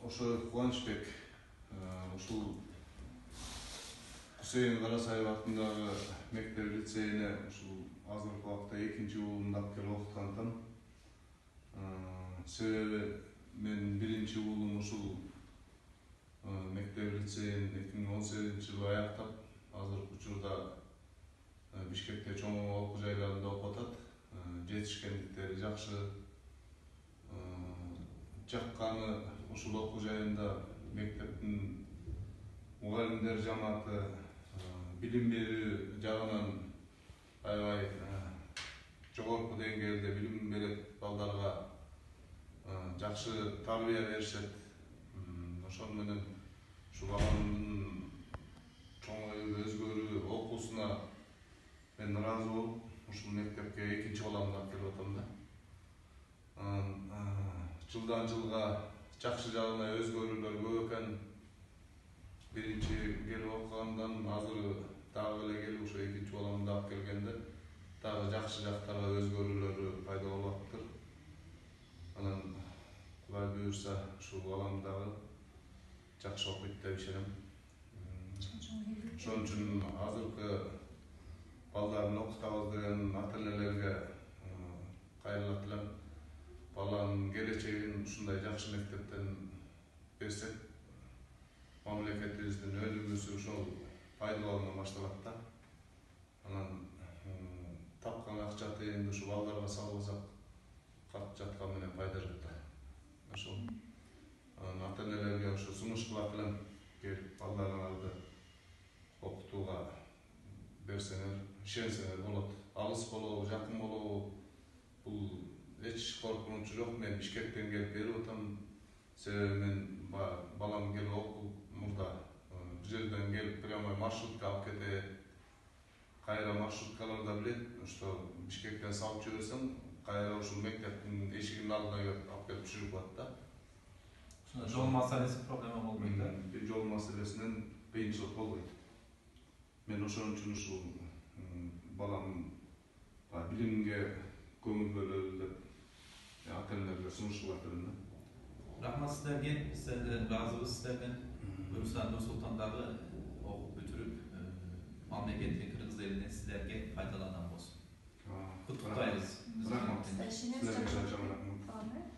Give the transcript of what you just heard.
Ошо Кубанычбек ушул Hüseyin Karasayев атындагы мектеп лицейине ушул азыркы убакта 2-жыл алып келип окуткантам. Себеби мен 1-жыл ушул мектеп лицейин 2018-жылы аяктап, азыркы учурда Бишкекте чоң окуу жайларында окуп атат. Жетишкендиктери жакшы. Жакканы ушул окуу жайында мектептин мугалимдер жамааты билим берүү жагынан аябай жогорку деңгээлде билим берет, балдарга жакшы тарбия беришет. Ошон менен ушул баланын чоңоюп өзгөрүү окуусуна мен ыраазы болуп, ушул мектепке 2-жыл алып келип атам да. Жылдан жылга жакшы жагына өзгөрүүлөр көп экен. Биринчи келип окугандан азыр дагы эле келип ошо 2-жыл алып келгенде дагы жакшы жактарга өзгөрүүлөр пайда болуп атыптыр. Анан Кудай буйрса ушул балам дагы жакшы окуйт деп ишенем. Ошон үчүн азыркы балдарын окутабыз деген ата-энелерге кайрылат элем. Баланын келечегин ушундай жакшы мектептен берсек, мамлекетибиздин өнүгүүсү ошол пайдалана башталат да. Анан тапкан акча тыйынды ушу балдарга салбасак, калп жаткан менен пайда жок да. Ошол ата-энелерге ошо сунуш кылат элем, келип балдарыңарды окутууга берсеңер, ишенсеңер болот. Алыс болобу, жакын болобу, бул эч коркунучу жок. Мен Бишкектен келип берип атам. Себеби мен балам келип окуп мурда бир жерден келип прямо маршрутка алып кетет. Кайра маршруткаларды билет. Ошто Бишкектен салып жиберсең, кайра ушул мектептин эшигинин алдына келип алып келип түшүрүп коет да. Жол маселеси проблема болбойт да. Бир жол маселесинен кыйынчылык болбойт. Мен ошон үчүн ушул балам билимге көңүл бөлөлү деп ата-энелерге сунуш кылат элем да. Рахмат сиздерге, сиздерден ыраазыбыз сиздерден. Буюрса Нур Султандагы окуп бүтүрүп, мамлекеттин кыргыз элине сиздерге пайдаланган болсун. Куттуктайбыз. Рахмат. Сиздерге жакшы рахмат.